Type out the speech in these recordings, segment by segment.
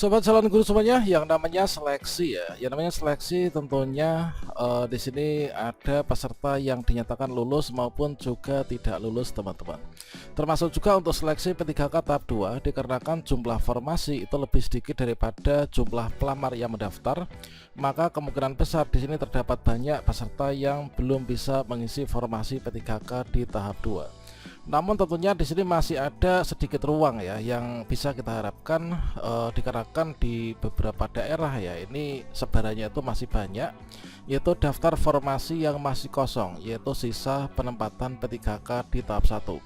Sobat calon guru semuanya, yang namanya seleksi ya, yang namanya seleksi tentunya di sini ada peserta yang dinyatakan lulus maupun juga tidak lulus teman-teman. Termasuk juga untuk seleksi P3K tahap 2 dikarenakan jumlah formasi itu lebih sedikit daripada jumlah pelamar yang mendaftar, maka kemungkinan besar di sini terdapat banyak peserta yang belum bisa mengisi formasi P3K di tahap 2. Namun tentunya di sini masih ada sedikit ruang ya yang bisa kita harapkan dikarenakan di beberapa daerah ya ini sebarannya itu masih banyak, yaitu daftar formasi yang masih kosong, yaitu sisa penempatan P3K di tahap 1.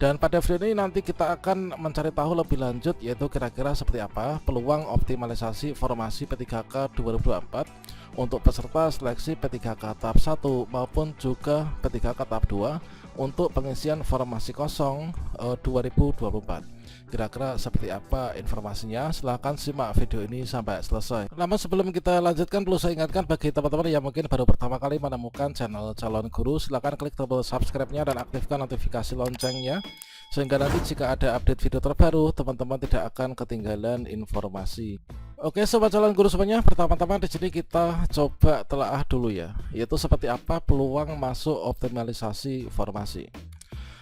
Dan pada video ini nanti kita akan mencari tahu lebih lanjut yaitu kira-kira seperti apa peluang optimalisasi formasi P3K 2024 untuk peserta seleksi P3K tahap 1 maupun juga P3K tahap 2 untuk pengisian formasi kosong 2024. Kira-kira seperti apa informasinya? Silahkan simak video ini sampai selesai. Namun sebelum kita lanjutkan, perlu saya ingatkan bagi teman-teman yang mungkin baru pertama kali menemukan channel Calon Guru, silahkan klik tombol subscribe-nya dan aktifkan notifikasi loncengnya, sehingga nanti jika ada update video terbaru, teman-teman tidak akan ketinggalan informasi. Oke sobat calon guru semuanya, pertama-tama di sini kita coba telaah dulu ya, yaitu seperti apa peluang masuk optimalisasi formasi.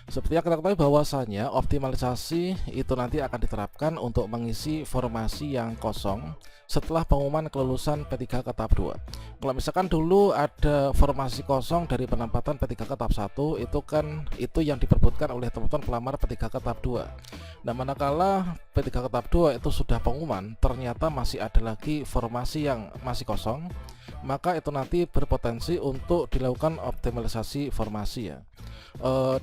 Seperti yang kita ketahui bahwasanya optimalisasi itu nanti akan diterapkan untuk mengisi formasi yang kosong setelah pengumuman kelulusan P3K tahap 2. Kalau misalkan dulu ada formasi kosong dari penempatan P3K tahap 1, itu kan itu yang diperbutkan oleh teman-teman pelamar P3K tahap 2. Nah, manakala P3K tahap 2 itu sudah pengumuman, ternyata masih ada lagi formasi yang masih kosong, maka itu nanti berpotensi untuk dilakukan optimalisasi formasi ya.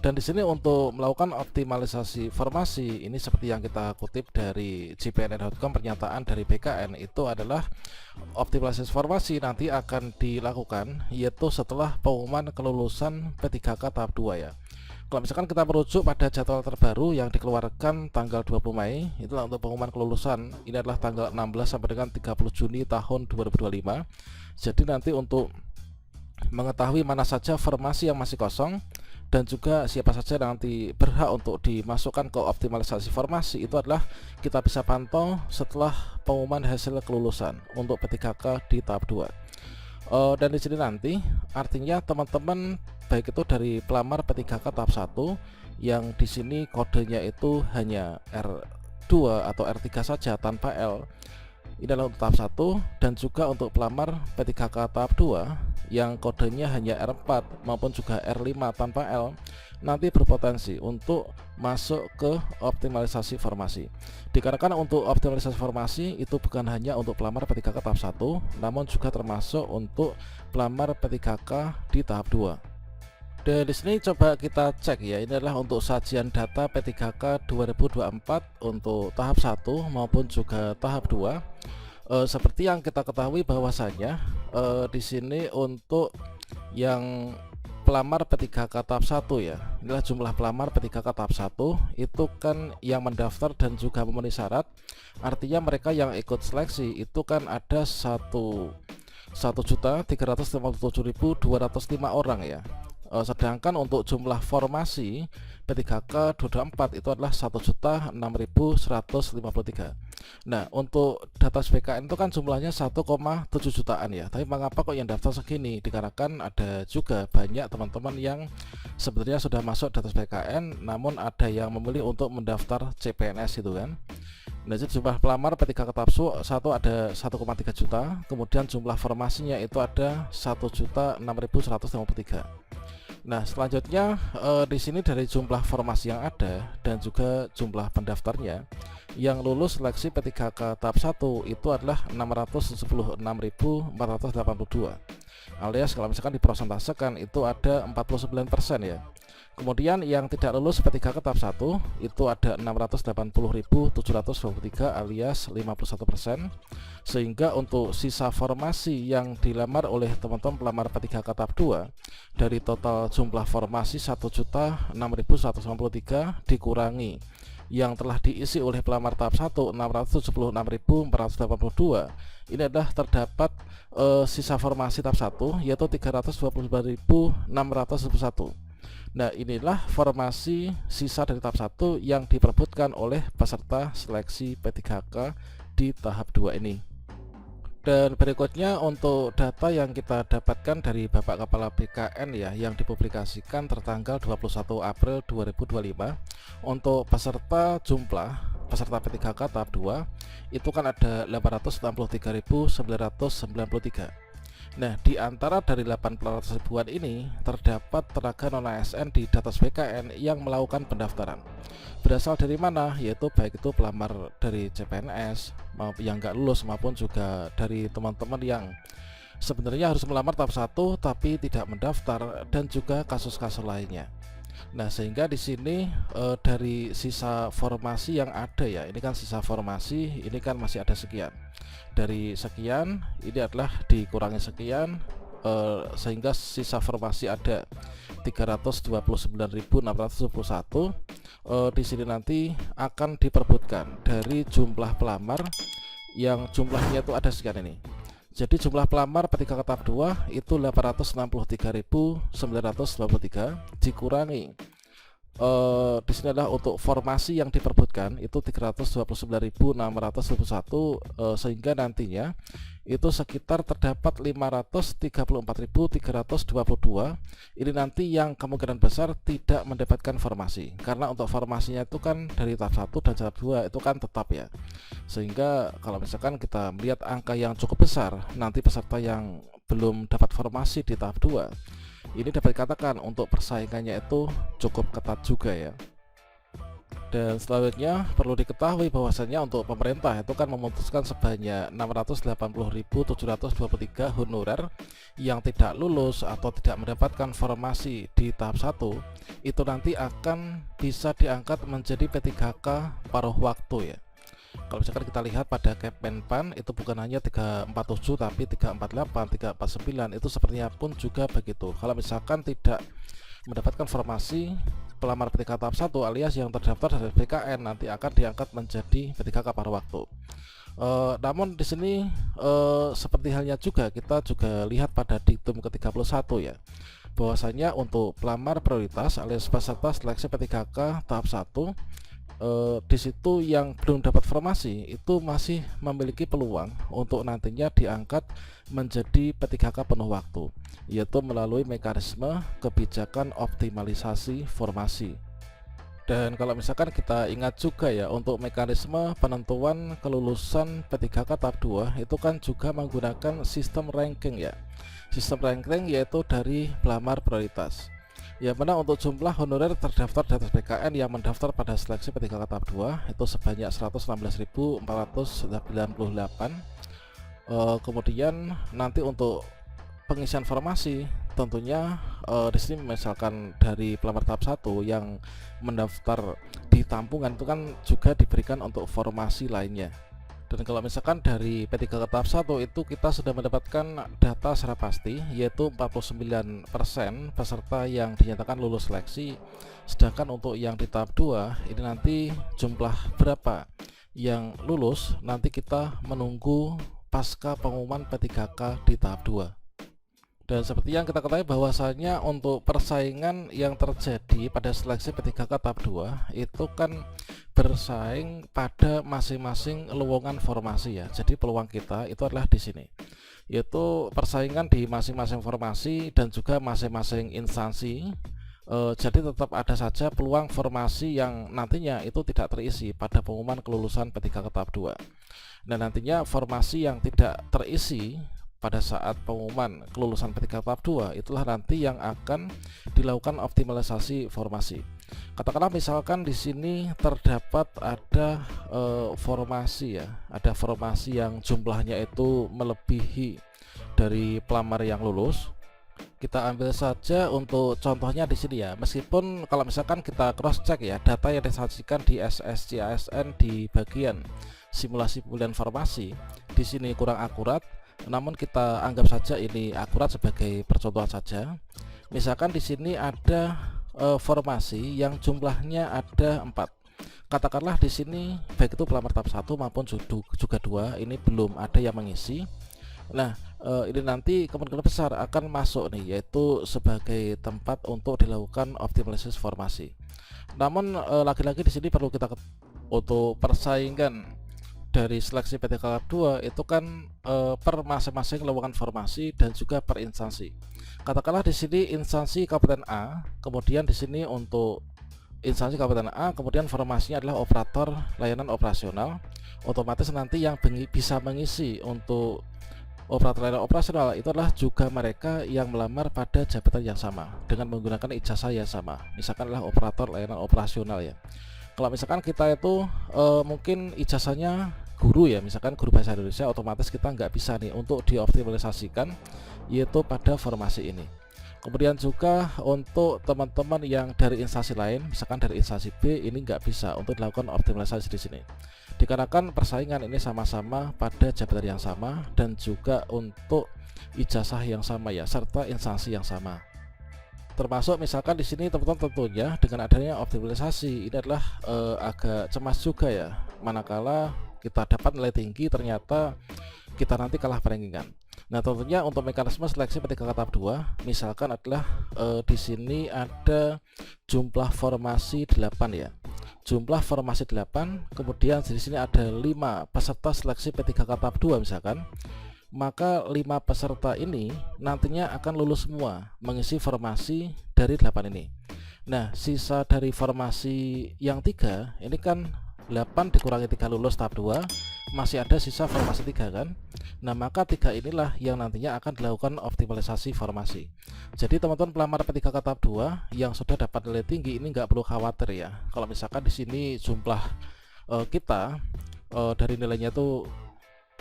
Dan di sini untuk melakukan optimalisasi formasi ini seperti yang kita kutip dari jpnr.com, pernyataan dari BKN itu adalah optimalisasi formasi nanti akan dilakukan yaitu setelah pengumuman kelulusan P3K tahap 2 ya. Kalau misalkan kita merujuk pada jadwal terbaru yang dikeluarkan tanggal 20 Mei, itulah untuk pengumuman kelulusan. Ini adalah tanggal 16 sampai dengan 30 Juni tahun 2025. Jadi nanti untuk mengetahui mana saja formasi yang masih kosong dan juga siapa saja yang nanti berhak untuk dimasukkan ke optimalisasi formasi, itu adalah kita bisa pantau setelah pengumuman hasil kelulusan untuk P3K di tahap 2. Dan di sini nanti artinya teman-teman baik itu dari pelamar P3K tahap 1 yang di sini kodenya itu hanya R2 atau R3 saja tanpa L, ini adalah untuk tahap 1, dan juga untuk pelamar P3K tahap 2 yang kodenya hanya R4 maupun juga R5 tanpa L, nanti berpotensi untuk masuk ke optimalisasi formasi. Dikarenakan untuk optimalisasi formasi itu bukan hanya untuk pelamar P3K tahap 1, namun juga termasuk untuk pelamar P3K di tahap 2. Dan di sini coba kita cek ya, ini adalah untuk sajian data P3K 2024 untuk tahap 1 maupun juga tahap 2. Seperti yang kita ketahui bahwasanya di sini untuk yang pelamar P3K tahap 1 ya, inilah jumlah pelamar P3K tahap 1 itu kan yang mendaftar dan juga memenuhi syarat. Artinya mereka yang ikut seleksi itu kan ada 1.357.205 orang ya. Sedangkan untuk jumlah formasi P3K 2024 itu adalah 1.006.153. Nah, untuk data BKN itu kan jumlahnya 1,7 jutaan ya. Tapi mengapa kok yang daftar segini? Dikarenakan ada juga banyak teman-teman yang sebenarnya sudah masuk data BKN, namun ada yang memilih untuk mendaftar CPNS itu kan. Nah, jadi jumlah pelamar P3K tahap 1 ada 1,3 juta, kemudian jumlah formasinya itu ada 1.006.153. Nah, selanjutnya di sini dari jumlah formasi yang ada dan juga jumlah pendaftarnya yang lulus seleksi P3K tahap 1 itu adalah 676.482, alias kalau misalkan dipersentasekan itu ada 49% ya. Kemudian yang tidak lulus P3K tahap 1 itu ada 680.723 alias 51%. Sehingga untuk sisa formasi yang dilamar oleh teman-teman pelamar P3K tahap 2 dari total jumlah formasi 1.006.193 dikurangi yang telah diisi oleh pelamar tahap 1 676.482, ini adalah terdapat sisa formasi tahap 1 yaitu 329.621. Nah, inilah formasi sisa dari tahap 1 yang diperebutkan oleh peserta seleksi P3K di tahap 2 ini. Dan berikutnya untuk data yang kita dapatkan dari Bapak Kepala BKN ya, yang dipublikasikan tertanggal 21 April 2025 untuk peserta jumlah peserta P3K tahap 2 itu kan ada 863.993. Nah, di antara dari 800 ribuan ini terdapat tenaga non-ASN di Datas BKN yang melakukan pendaftaran. Berasal dari mana? Yaitu baik itu pelamar dari CPNS yang nggak lulus maupun juga dari teman-teman yang sebenarnya harus melamar tahap 1 tapi tidak mendaftar, dan juga kasus-kasus lainnya. Nah, sehingga di sini dari sisa formasi yang ada ya, ini kan sisa formasi, ini kan masih ada sekian. Dari sekian ini adalah dikurangi sekian, sehingga sisa formasi ada 329.621. Di sini nanti akan diperbutkan dari jumlah pelamar yang jumlahnya itu ada sekian ini. Jadi jumlah pelamar P3K tahap 2 itu 863.993 dikurangi di sini adalah untuk formasi yang diperbutkan itu 329.621, sehingga nantinya itu sekitar terdapat 534.322 ini nanti yang kemungkinan besar tidak mendapatkan formasi, karena untuk formasinya itu kan dari tahap 1 dan tahap 2 itu kan tetap ya, sehingga kalau misalkan kita melihat angka yang cukup besar, nanti peserta yang belum dapat formasi di tahap 2 ini dapat dikatakan untuk persaingannya itu cukup ketat juga ya. Dan selanjutnya perlu diketahui bahwasannya untuk pemerintah itu kan memutuskan sebanyak 680.723 honorer yang tidak lulus atau tidak mendapatkan formasi di tahap 1 itu nanti akan bisa diangkat menjadi P3K paruh waktu ya. Kalau misalkan kita lihat pada Kemenpan itu bukan hanya 347 tapi 348, 349 itu sepertinya pun juga begitu. Kalau misalkan tidak mendapatkan formasi pelamar P3K tahap 1 alias yang terdaftar dari BKN nanti akan diangkat menjadi P3K paruh waktu. Namun di sini seperti halnya juga kita juga lihat pada diktum ke-31 ya, bahwasanya untuk pelamar prioritas alias peserta seleksi P3K tahap 1 di situ yang belum dapat formasi itu masih memiliki peluang untuk nantinya diangkat menjadi P3K penuh waktu, yaitu melalui mekanisme kebijakan optimalisasi formasi. Dan kalau misalkan kita ingat juga ya, untuk mekanisme penentuan kelulusan P3K tahap 2 itu kan juga menggunakan sistem ranking ya. Sistem ranking yaitu dari pelamar prioritas, yang mana untuk jumlah honorer terdaftar di atas BKN yang mendaftar pada seleksi P3K tahap 2 itu sebanyak 116.498. Kemudian nanti untuk pengisian formasi tentunya di sini misalkan dari pelamar tahap 1 yang mendaftar di tampungan itu kan juga diberikan untuk formasi lainnya. Dan kalau misalkan dari P3K tahap 1 itu kita sudah mendapatkan data secara pasti, yaitu 49% peserta yang dinyatakan lulus seleksi. Sedangkan untuk yang di tahap 2 ini nanti jumlah berapa yang lulus nanti kita menunggu pasca pengumuman P3K di tahap 2. Dan seperti yang kita ketahui bahwasanya untuk persaingan yang terjadi pada seleksi P3K tahap 2 itu kan bersaing pada masing-masing lowongan formasi ya. Jadi peluang kita itu adalah di sini, yaitu persaingan di masing-masing formasi dan juga masing-masing instansi. Jadi tetap ada saja peluang formasi yang nantinya itu tidak terisi pada pengumuman kelulusan P3K tahap 2. Dan nantinya formasi yang tidak terisi pada saat pengumuman kelulusan P3K tahap 2 itulah nanti yang akan dilakukan optimalisasi formasi. Katakanlah misalkan di sini terdapat ada formasi ya, ada formasi yang jumlahnya itu melebihi dari pelamar yang lulus. Kita ambil saja untuk contohnya di sini ya. Meskipun kalau misalkan kita cross check ya, data yang disajikan di SSCASN di bagian simulasi pemilihan formasi di sini kurang akurat, namun kita anggap saja ini akurat sebagai percontohan saja. Misalkan di sini ada formasi yang jumlahnya ada 4. Katakanlah di sini baik itu pelamar tahap 1 maupun juga 2 ini belum ada yang mengisi. Nah, ini nanti kemungkinan besar akan masuk nih, yaitu sebagai tempat untuk dilakukan optimalisasi formasi. Namun lagi-lagi di sini perlu kita untuk persaingan dari seleksi PTK tahap 2 itu kan per masing-masing lowongan formasi dan juga per instansi. Katakanlah di sini instansi Kabupaten A, kemudian di sini untuk instansi Kabupaten A, kemudian formasinya adalah operator layanan operasional. Otomatis nanti yang bisa mengisi untuk operator layanan operasional itu adalah juga mereka yang melamar pada jabatan yang sama dengan menggunakan ijazah yang sama. Misalkan adalah operator layanan operasional ya. Kalau misalkan kita itu mungkin ijazahnya guru ya, misalkan guru bahasa Indonesia, otomatis kita nggak bisa nih untuk dioptimalisasikan yaitu pada formasi ini. Kemudian juga untuk teman-teman yang dari instansi lain, misalkan dari instansi B, ini nggak bisa untuk dilakukan optimalisasi di sini. Dikarenakan persaingan ini sama-sama pada jabatan yang sama dan juga untuk ijazah yang sama ya, serta instansi yang sama. Termasuk misalkan di sini teman-teman tentunya dengan adanya optimalisasi ini adalah agak cemas juga ya, manakala kita dapat nilai tinggi ternyata kita nanti kalah perenggingan. Nah, tentunya untuk mekanisme seleksi PTK tahap 2 misalkan adalah di sini ada jumlah formasi 8 ya. Jumlah formasi 8, kemudian di sini ada 5 peserta seleksi P3K tahap 2 misalkan. Maka 5 peserta ini nantinya akan lulus semua mengisi formasi dari 8 ini. Nah, sisa dari formasi yang 3 ini kan 8 dikurangi 3 lulus tahap 2, masih ada sisa formasi 3 kan. Nah, maka 3 inilah yang nantinya akan dilakukan optimalisasi formasi. Jadi teman-teman pelamar P3K tahap 2 yang sudah dapat nilai tinggi ini nggak perlu khawatir ya. Kalau misalkan di sini jumlah kita dari nilainya itu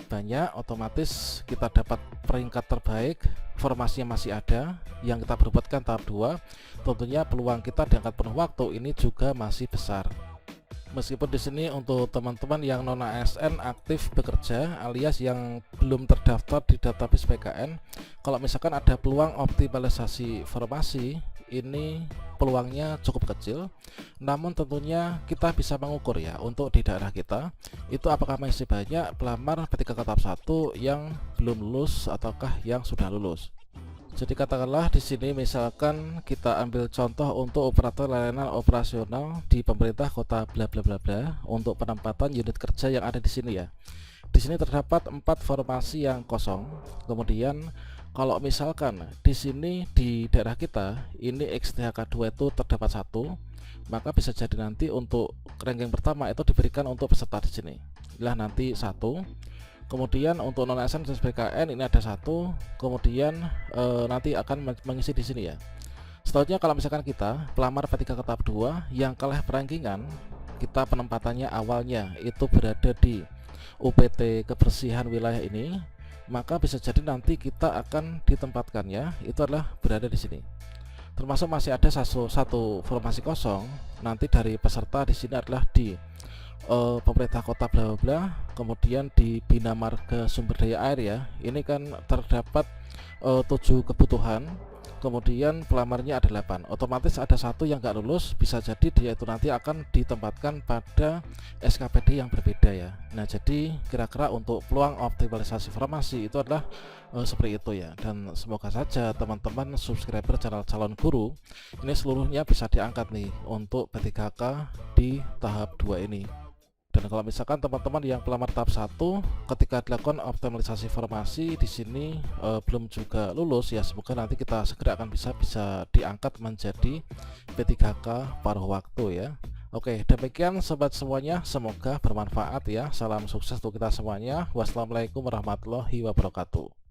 banyak, otomatis kita dapat peringkat terbaik, formasinya masih ada yang kita berbuatkan tahap 2, tentunya peluang kita diangkat penuh waktu ini juga masih besar. Meskipun di sini untuk teman-teman yang non ASN aktif bekerja alias yang belum terdaftar di database PKN, kalau misalkan ada peluang optimalisasi formasi, ini peluangnya cukup kecil. Namun tentunya kita bisa mengukur ya untuk di daerah kita itu apakah masih banyak pelamar P3K tahap 1 yang belum lulus ataukah yang sudah lulus. Jadi katakanlah di sini misalkan kita ambil contoh untuk operator layanan operasional di pemerintah kota bla bla bla bla untuk penempatan unit kerja yang ada di sini ya. Di sini terdapat 4 formasi yang kosong. Kemudian kalau misalkan di sini di daerah kita ini XTHK2 itu terdapat 1, maka bisa jadi nanti untuk ranking pertama itu diberikan untuk peserta di sini. Inilah nanti 1. Kemudian untuk non ASN dan PKN ini ada 1, kemudian nanti akan mengisi di sini ya. Selanjutnya kalau misalkan kita pelamar P3K tahap 2 yang kalah perankingan, kita penempatannya awalnya itu berada di UPT kebersihan wilayah ini, maka bisa jadi nanti kita akan ditempatkannya itu adalah berada di sini. Termasuk masih ada satu formasi kosong nanti dari peserta di sini adalah di pemerintah kota bla bla bla, kemudian di Bina Marga Sumber Daya Air ya. Ini kan terdapat 7 kebutuhan, kemudian pelamarnya ada 8. Otomatis ada 1 yang nggak lulus, bisa jadi dia itu nanti akan ditempatkan pada SKPD yang berbeda ya. Nah, jadi kira-kira untuk peluang optimalisasi formasi itu adalah seperti itu ya. Dan semoga saja teman-teman subscriber channel calon guru ini seluruhnya bisa diangkat nih untuk P3K di tahap 2 ini. Dan kalau misalkan teman-teman yang pelamar tahap 1 ketika dilakukan optimalisasi formasi di sini belum juga lulus ya, semoga nanti kita segera akan bisa diangkat menjadi P3K paruh waktu ya. Oke, demikian sobat semuanya, semoga bermanfaat ya. Salam sukses untuk kita semuanya. Wassalamualaikum warahmatullahi wabarakatuh.